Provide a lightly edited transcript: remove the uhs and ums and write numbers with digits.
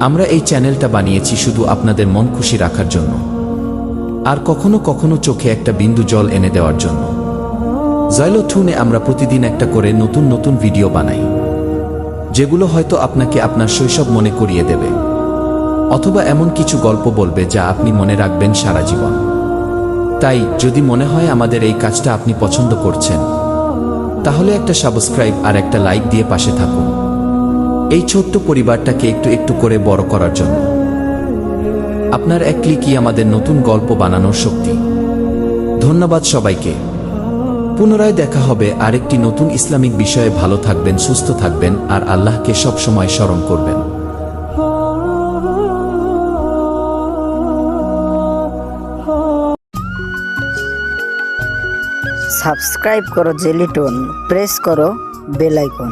আমরা এই চ্যানেলটা বানিয়েছি শুধু আপনাদের মন খুশি রাখার জন্য, আর কখনো কখনো চোখে একটা বিন্দু জল এনে দেওয়ার জন্য। জয়লথুনে আমরা প্রতিদিন একটা করে নতুন নতুন ভিডিও বানাই, যেগুলো হয়তো আপনাকে আপনার শৈশব মনে করিয়ে দেবে, অথবা এমন কিছু গল্প বলবে যা আপনি মনে রাখবেন সারা জীবন। তাই যদি মনে হয় আমাদের এই কাজটা আপনি পছন্দ করছেন, তাহলে একটা সাবস্ক্রাইব আর একটা লাইক দিয়ে পাশে থাকুন, এই ছোট্ট পরিবারটাকে একটু একটু করে বড় করার জন্য। আপনার এক ক্লিকই আমাদের নতুন গল্প বানানোর শক্তি। ধন্যবাদ সবাইকে। পুনরায় দেখা হবে আরেকটি নতুন ইসলামিক বিষয়ে। ভালো থাকবেন, সুস্থ থাকবেন, আর আল্লাহকে সব সময় স্মরণ করবেন। সাবস্ক্রাইব করো জেলি টোন, প্রেস করো বেল আইকন।